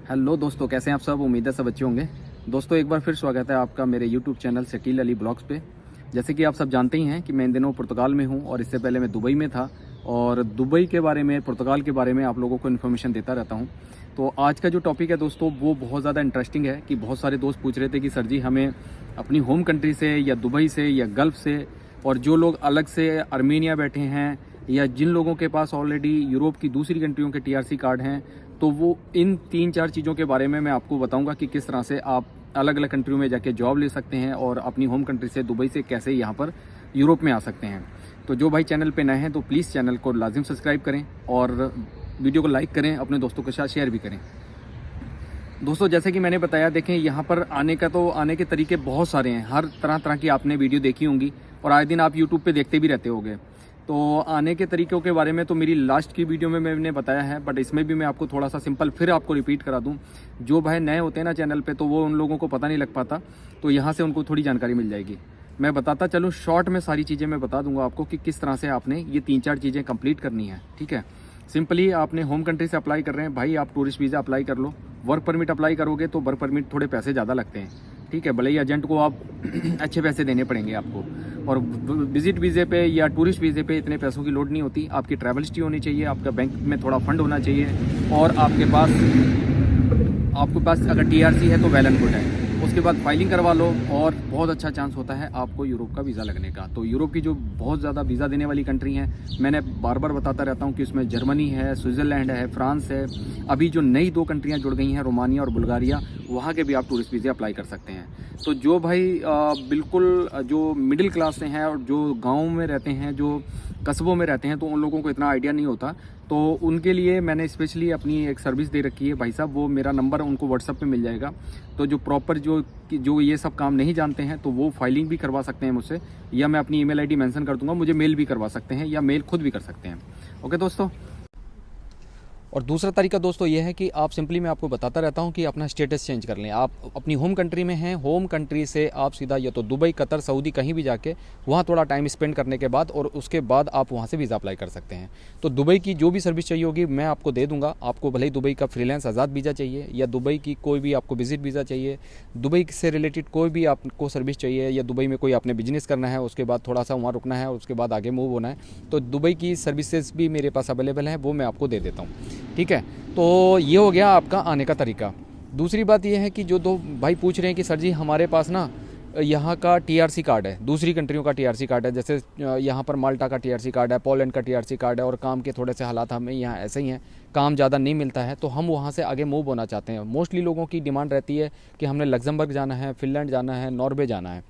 Hello दोस्तों, कैसे हैं आप सब। उम्मीद है सब अच्छे होंगे। दोस्तों एक बार फिर स्वागत है आपका मेरे YouTube channel Shakeel Ali blogs पे। जैसे कि आप सब जानते ही हैं कि मैं इन दिनों पुर्तगाल में हूं और इससे पहले मैं दुबई में था और दुबई के बारे में, पुर्तगाल के बारे में आप लोगों को इन्फॉर्मेशन देता रहता हूं। तो आज का जो टॉपिक है दोस्तों वो बहुत ज़्यादा इंटरेस्टिंग है कि बहुत सारे दोस्त पूछ रहे थे कि सर जी हमें अपनी होम कंट्री से या दुबई से या गल्फ़ से, और जो लोग अलग से आर्मेनिया बैठे हैं या जिन लोगों के पास ऑलरेडी यूरोप की दूसरी कंट्रियों के टीआरसी कार्ड हैं, तो वो इन 3-4 चीज़ों के बारे में मैं आपको बताऊंगा कि किस तरह से आप अलग अलग कंट्रियों में जाके जॉब ले सकते हैं और अपनी होम कंट्री से दुबई से कैसे यहाँ पर यूरोप में आ सकते हैं। तो जो भाई चैनल पे नए हैं तो प्लीज़ चैनल को लाजिम सब्सक्राइब करें और वीडियो को लाइक करें, अपने दोस्तों के साथ शेयर भी करें। दोस्तों जैसे कि मैंने बताया, देखें यहाँ पर आने के तरीके बहुत सारे हैं। हर तरह तरह की आपने वीडियो देखी होंगी और आए दिन आप यूट्यूब पे देखते भी रहते होंगे। तो आने के तरीक़ों के बारे में तो मेरी लास्ट की वीडियो में मैंने बताया है, बट इसमें भी मैं आपको थोड़ा सा सिंपल फिर आपको रिपीट करा दूं। जो भाई नए होते हैं ना चैनल पे, तो वो उन लोगों को पता नहीं लग पाता, तो यहाँ से उनको थोड़ी जानकारी मिल जाएगी। मैं बताता चलूँ, शॉर्ट में सारी चीज़ें मैं बता दूंगा आपको कि किस तरह से आपने ये 3-4 चीज़ें कंप्लीट करनी है। ठीक है, सिंपली आपने होम कंट्री से अप्लाई कर रहे हैं भाई, आप टूरिस्ट वीज़ा अप्लाई कर लो। वर्क परमिट अप्लाई करोगे तो वर्क परमिट थोड़े पैसे ज़्यादा लगते हैं। ठीक है, भले ही एजेंट को आप अच्छे पैसे देने पड़ेंगे आपको, और विजिट वीज़े पे या टूरिस्ट वीज़े पे इतने पैसों की लोड नहीं होती। आपकी ट्रैवल हिस्ट्री होनी चाहिए, आपका बैंक में थोड़ा फंड होना चाहिए, और आपके पास अगर टीआरसी है तो वेल एंड गुड है। उसके बाद फाइलिंग करवा लो और बहुत अच्छा चांस होता है आपको यूरोप का वीज़ा लगने का। तो यूरोप की जो बहुत ज़्यादा वीज़ा देने वाली कंट्री हैं, मैंने बार बार बताता रहता हूँ कि उसमें जर्मनी है, स्विट्ज़रलैंड है, फ्रांस है। अभी जो नई 2 कंट्रियाँ जुड़ गई हैं, रोमानिया और बुल्गारिया, वहाँ के भी आप टूरिस्ट वीज़े अप्लाई कर सकते हैं। तो जो भाई बिल्कुल जो मिडिल क्लास से हैं और जो गाँव में रहते हैं, जो कस्बों में रहते हैं, तो उन लोगों को इतना आइडिया नहीं होता। तो उनके लिए मैंने स्पेशली अपनी एक सर्विस दे रखी है भाई साहब, वो मेरा नंबर उनको व्हाट्सएप पे मिल जाएगा। तो जो प्रॉपर जो ये सब काम नहीं जानते हैं, तो वो फाइलिंग भी करवा सकते हैं मुझसे, या मैं अपनी ईमेल आईडी मेंशन कर दूंगा, मुझे मेल भी करवा सकते हैं या मेल खुद भी कर सकते हैं। ओके दोस्तों। और दूसरा तरीका दोस्तों ये है कि आप सिंपली, मैं आपको बताता रहता हूँ कि अपना स्टेटस चेंज कर लें। आप अपनी होम कंट्री में हैं, होम कंट्री से आप सीधा या तो दुबई, कतर, सऊदी कहीं भी जाके वहाँ थोड़ा टाइम स्पेंड करने के बाद, और उसके बाद आप वहाँ से वीज़ा अप्लाई कर सकते हैं। तो दुबई की जो भी सर्विस चाहिए होगी मैं आपको दे दूँगा। आपको भले ही दुबई का फ्रीलांस आज़ाद वीज़ा चाहिए, या दुबई की कोई भी आपको विजिट वीज़ा चाहिए, दुबई से रिलेटेड कोई भी आपको सर्विस चाहिए, या दुबई में कोई आपने बिजनेस करना है, उसके बाद थोड़ा सा वहाँ रुकना है और उसके बाद आगे मूव होना है, तो दुबई की सर्विसेज भी मेरे पास अवेलेबल है, वो मैं आपको दे देता हूँ। ठीक है, तो ये हो गया आपका आने का तरीका। दूसरी बात ये है कि जो 2 भाई पूछ रहे हैं कि सर जी हमारे पास ना यहाँ का टीआरसी कार्ड है, दूसरी कंट्रियों का टीआरसी कार्ड है, जैसे यहाँ पर माल्टा का टीआरसी कार्ड है, पोलैंड का टीआरसी कार्ड है, और काम के थोड़े से हालात हमें यहाँ ऐसे ही हैं, काम ज़्यादा नहीं मिलता है, तो हम वहाँ से आगे मूव होना चाहते हैं। मोस्टली लोगों की डिमांड रहती है कि हमने लग्जमबर्ग जाना है, फिनलैंड जाना है, नॉर्वे जाना है।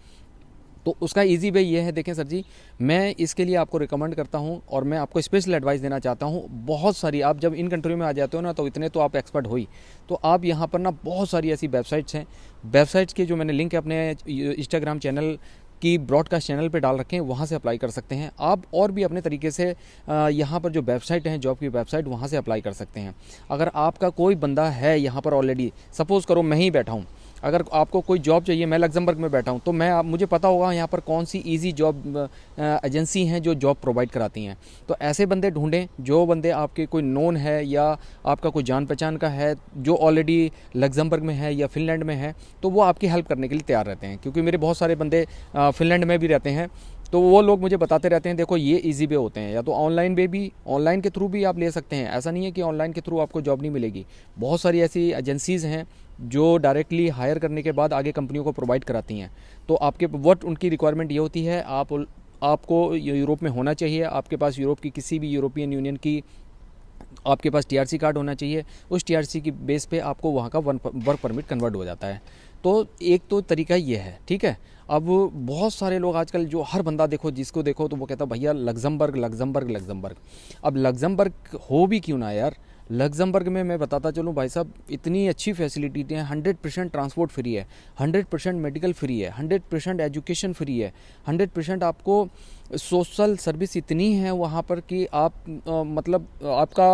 तो उसका इजी वे ये है, देखें सर जी, मैं इसके लिए आपको रिकमेंड करता हूँ और मैं आपको स्पेशल एडवाइस देना चाहता हूँ। बहुत सारी, आप जब इन कंट्रियों में आ जाते हो ना, तो इतने तो आप एक्सपर्ट हो ही, तो आप यहाँ पर ना बहुत सारी ऐसी वेबसाइट्स हैं। वेबसाइट्स के जो मैंने लिंक अपने इंस्टाग्राम चैनल की ब्रॉडकास्ट चैनल पे डाल रखे हैं, वहाँ से अप्लाई कर सकते हैं आप। और भी अपने तरीके से यहाँ पर जो वेबसाइट हैं, जॉब की वेबसाइट, वहाँ से अप्लाई कर सकते हैं। अगर आपका कोई बंदा है यहाँ पर ऑलरेडी, सपोज़ करो मैं ही बैठा हूँ, अगर आपको कोई जॉब चाहिए, मैं लग्जमबर्ग में बैठा हूँ, तो मुझे पता होगा यहाँ पर कौन सी इजी जॉब एजेंसी हैं जो जॉब प्रोवाइड कराती हैं। तो ऐसे बंदे ढूंढें, जो बंदे आपके कोई नोन है या आपका कोई जान पहचान का है जो ऑलरेडी लग्जमबर्ग में है या फिनलैंड में है, तो वो आपकी हेल्प करने के लिए तैयार रहते हैं। क्योंकि मेरे बहुत सारे बंदे फिनलैंड में भी रहते हैं, तो वो लोग मुझे बताते रहते हैं, देखो ये इजी वे होते हैं, या तो ऑनलाइन के थ्रू भी आप ले सकते हैं। ऐसा नहीं है कि ऑनलाइन के थ्रू आपको जॉब नहीं मिलेगी। बहुत सारी ऐसी एजेंसीज़ हैं जो डायरेक्टली हायर करने के बाद आगे कंपनियों को प्रोवाइड कराती हैं। तो आपके उनकी रिक्वायरमेंट ये होती है, आपको यूरोप में होना चाहिए, आपके पास यूरोप की किसी भी यूरोपियन यूनियन की आपके पास टीआरसी कार्ड होना चाहिए। उस टीआरसी की बेस पे आपको वहाँ का वर्क परमिट कन्वर्ट हो जाता है। तो एक तो तरीका ये है। ठीक है, अब बहुत सारे लोग आजकल, जो हर बंदा देखो जिसको देखो तो वो कहता भैया लग्जमबर्ग लग्जमबर्ग लग्जमबर्ग। अब लग्जमबर्ग हो भी क्यों ना यार, लग्जमबर्ग में मैं बताता चलूँ भाई साहब, इतनी अच्छी फैसिलिटी है। 100% ट्रांसपोर्ट फ्री है, 100% मेडिकल फ्री है, 100% एजुकेशन फ्री है, 100% आपको सोशल सर्विस इतनी है वहाँ पर कि आप मतलब आपका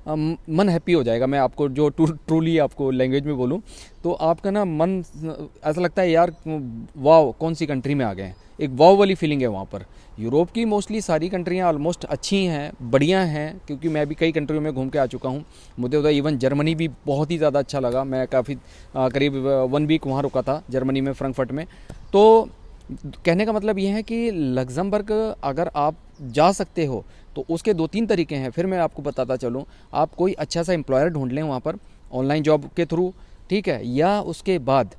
मन हैप्पी हो जाएगा। मैं आपको जो ट्रूली आपको लैंग्वेज में बोलूँ तो आपका ना मन ऐसा लगता है यार वाव कौन सी कंट्री में आ गए हैं, एक वाव वाली फीलिंग है वहाँ पर। यूरोप की मोस्टली सारी कंट्रियाँ ऑलमोस्ट अच्छी हैं, बढ़िया हैं, क्योंकि मैं भी कई कंट्रियों में घूम के आ चुका हूँ। मुझे उधर इवन जर्मनी भी बहुत ही ज़्यादा अच्छा लगा। मैं काफ़ी करीब 1 वीक वहाँ रुका था जर्मनी में, फ्रैंकफर्ट में। तो कहने का मतलब ये है कि लग्जमबर्ग अगर आप जा सकते हो तो उसके 2-3 तरीके हैं, फिर मैं आपको बताता चलूँ। आप कोई अच्छा सा एम्प्लॉयर ढूंढ लें वहाँ पर ऑनलाइन जॉब के थ्रू, ठीक है, या उसके बाद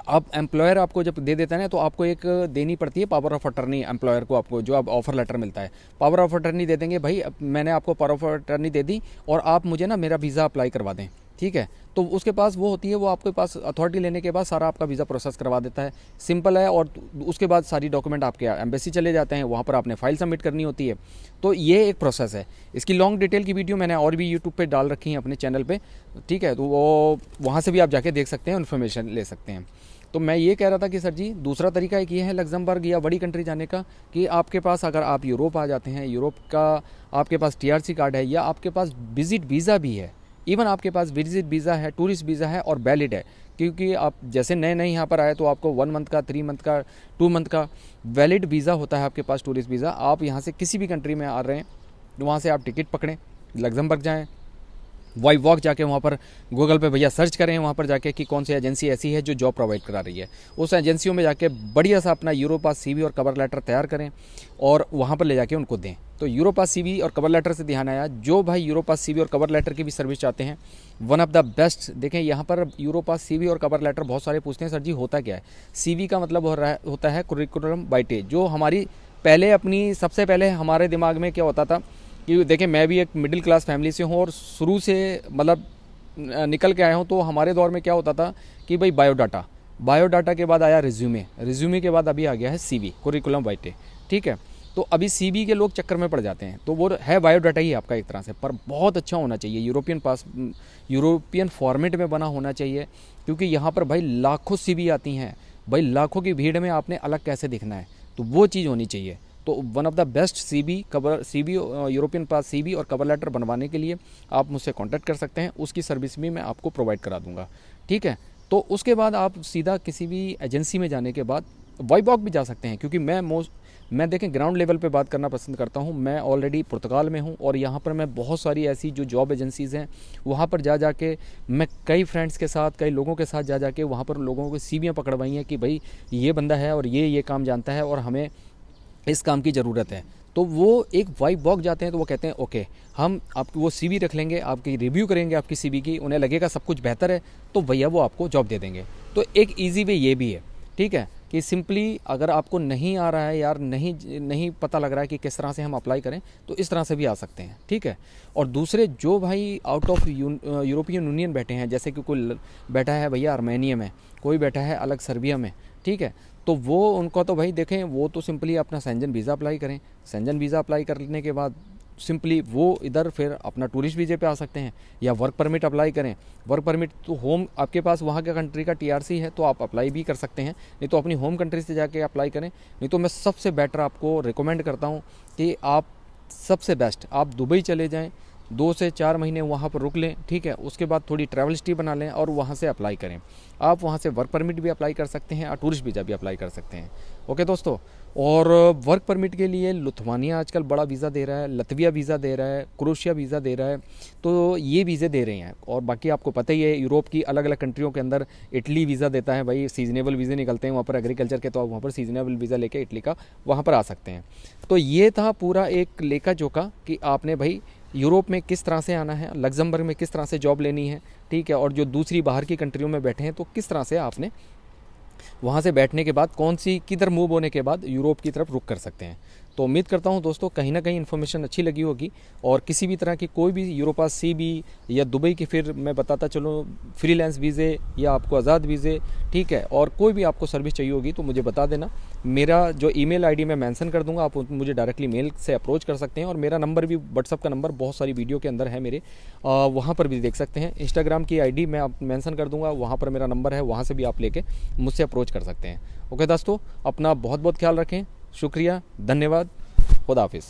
आप एम्प्लॉयर आपको जब दे देता है ना तो आपको एक देनी पड़ती है पावर ऑफ अटर्नी एम्प्लॉयर को, आपको जो आप ऑफर लेटर मिलता है पावर ऑफ अटर्नी दे देंगे, भाई मैंने आपको पावर ऑफ अटर्नी दे दी और आप मुझे ना मेरा वीज़ा अप्लाई करवा दें, ठीक है। तो उसके पास वो होती है, वो आपके पास अथॉरिटी लेने के बाद सारा आपका वीज़ा प्रोसेस करवा देता है, सिंपल है। और उसके बाद सारी डॉक्यूमेंट आपके एम्बेसी चले जाते हैं, वहाँ पर आपने फाइल सबमिट करनी होती है। तो ये एक प्रोसेस है। इसकी लॉन्ग डिटेल की वीडियो मैंने और भी यूट्यूब पे डाल रखी है अपने चैनल पे, ठीक है, तो वो वहाँ से भी आप जाके देख सकते हैं, इन्फॉर्मेशन ले सकते हैं। तो मैं ये कह रहा था कि सर जी दूसरा तरीका एक ये है लग्जमबर्ग या बड़ी कंट्री जाने का कि आपके पास अगर आप यूरोप आ जाते हैं, यूरोप का आपके पास TRC कार्ड है या आपके पास विजिट वीज़ा भी है, इवन आपके पास विजिट वीज़ा है, टूरिस्ट वीज़ा है और वैलिड है, क्योंकि आप जैसे नए नए यहाँ पर आए तो आपको 1 मंथ का, 3 मंथ का, 2 मंथ का वैलिड वीज़ा होता है आपके पास, टूरिस्ट वीज़ा। आप यहाँ से किसी भी कंट्री में आ रहे हैं, वहाँ से आप टिकट पकड़ें, लग्जमबर्ग जाएँ, वाइव वॉक जाके वहाँ पर गूगल पे भैया सर्च करें, वहाँ पर जाके कि कौन सी एजेंसी ऐसी है जो जॉब प्रोवाइड करा रही है। उस एजेंसियों में जाके बढ़िया सा अपना यूरोपास CV और कवर लेटर तैयार करें और वहाँ पर ले जाके उनको दें। तो यूरोपास CV और कवर लेटर से ध्यान आया, जो भाई यूरोपास CV और कवर लेटर की भी सर्विस चाहते हैं, वन ऑफ द बेस्ट। देखें यहाँ पर यूरोपास CV और कवर लेटर बहुत सारे पूछते हैं, सर जी होता क्या है। CV का मतलब होता है कुरिकुलम वाइटे, जो हमारी पहले अपनी सबसे पहले हमारे दिमाग में क्या होता था कि देखें मैं भी एक मिडिल क्लास फैमिली से हूँ और शुरू से मतलब निकल के आया हूँ। तो हमारे दौर में क्या होता था कि भाई बायोडाटा के बाद आया रिज्यूमे के बाद अभी आ गया है CV, कुरिकुलम वाइटे, ठीक है। तो अभी CV के लोग चक्कर में पड़ जाते हैं, तो वो है बायोडाटा ही आपका एक तरह से, पर बहुत अच्छा होना चाहिए, यूरोपियन फॉर्मेट में बना होना चाहिए, क्योंकि यहाँ पर भाई लाखों CV आती हैं, भाई लाखों की भीड़ में आपने अलग कैसे दिखना है, तो वो चीज़ होनी चाहिए। तो one of the best CV European pass CV और कवर लेटर बनवाने के लिए आप मुझसे कांटेक्ट कर सकते हैं, उसकी सर्विस भी मैं आपको प्रोवाइड करा दूंगा, ठीक है। तो उसके बाद आप सीधा किसी भी एजेंसी में जाने के बाद वाइव वॉक भी जा सकते हैं, क्योंकि मैं देखें ग्राउंड लेवल पे बात करना पसंद करता हूँ। मैं ऑलरेडी पुर्तगाल में हूँ और यहाँ पर मैं बहुत सारी ऐसी जो जॉब एजेंसीज़ हैं वहाँ पर जा के मैं कई फ्रेंड्स के साथ, कई लोगों के साथ जा के वहाँ पर लोगों को CVयाँ पकड़वाई हैं कि भाई ये बंदा है और ये काम जानता है और हमें इस काम की ज़रूरत है। तो वो एक वाइव वॉक जाते हैं तो वो कहते हैं ओके हम आपकी वो CV रख लेंगे, आपकी रिव्यू करेंगे आपकी CV की, उन्हें लगेगा सब कुछ बेहतर है तो भैया वो आपको जॉब दे देंगे। तो एक ईजी वे ये भी है, ठीक है, कि सिंपली अगर आपको नहीं आ रहा है यार, नहीं पता लग रहा है कि किस तरह से हम अप्लाई करें, तो इस तरह से भी आ सकते हैं, ठीक है। और दूसरे जो भाई आउट ऑफ यूरोपियन यूनियन बैठे हैं, जैसे कि कोई बैठा है भैया आर्मेनिया में, कोई बैठा है अलग सर्बिया में, ठीक है, तो वो उनको तो भाई देखें वो तो सिंपली अपना शेंजन वीज़ा अप्लाई करें। शेंजन वीज़ा अप्लाई करने के बाद सिंपली वो इधर फिर अपना टूरिस्ट वीज़े पे आ सकते हैं, या वर्क परमिट अप्लाई करें। वर्क परमिट तो होम आपके पास वहाँ के कंट्री का TRC है तो आप अप्लाई भी कर सकते हैं, नहीं तो अपनी होम कंट्री से जाके अप्लाई करें। नहीं तो मैं सबसे बेटर आपको रिकमेंड करता हूँ कि आप सबसे बेस्ट आप दुबई चले जाएँ, 2 से 4 महीने वहाँ पर रुक लें, ठीक है, उसके बाद थोड़ी ट्रैवल हिस्ट्री बना लें और वहाँ से अप्लाई करें। आप वहाँ से वर्क परमिट भी अप्लाई कर सकते हैं और टूरिस्ट वीज़ा भी अप्लाई कर सकते हैं। ओके दोस्तों, और वर्क परमिट के लिए लिथुआनिया आजकल बड़ा वीज़ा दे रहा है, लतविया वीज़ा दे रहा है, क्रोएशिया वीज़ा दे रहा है, तो ये वीज़े दे रहे हैं। और बाकी आपको पता ही है यूरोप की अलग अलग कंट्रियों के अंदर इटली वीज़ा देता है, भाई सीजनेबल वीज़े निकलते हैं वहाँ पर एग्रीकल्चर के, तो आप वहाँ पर सीजनेबल वीज़ा लेके इटली का वहाँ पर आ सकते हैं। तो ये था पूरा एक लेखा जोखा कि आपने भाई यूरोप में किस तरह से आना है, लग्जमबर्ग में किस तरह से जॉब लेनी है, ठीक है, और जो दूसरी बाहर की कंट्रियों में बैठे हैं तो किस तरह से आपने वहाँ से बैठने के बाद कौन सी किधर मूव होने के बाद यूरोप की तरफ रुख कर सकते हैं। तो उम्मीद करता हूँ दोस्तों कहीं ना कहीं इन्फॉर्मेशन अच्छी लगी होगी, और किसी भी तरह की कोई भी यूरोपास CV या दुबई की, फिर मैं बताता चलूँ फ्रीलांस वीज़े या आपको आज़ाद वीज़े, ठीक है, और कोई भी आपको सर्विस चाहिए होगी तो मुझे बता देना। मेरा जो ईमेल ID मैं मेंशन कर दूंगा, आप मुझे डायरेक्टली मेल से अप्रोच कर सकते हैं, और मेरा नंबर भी व्हाट्सअप का नंबर बहुत सारी वीडियो के अंदर है मेरे, वहाँ पर भी देख सकते हैं। इंस्टाग्राम की ID मैं आप मेंशन कर दूंगा, वहाँ पर मेरा नंबर है, वहाँ से भी आप लेके मुझसे अप्रोच कर सकते हैं। ओके दोस्तों, अपना बहुत बहुत ख्याल रखें, शुक्रिया, धन्यवाद, खुदा हाफिज़।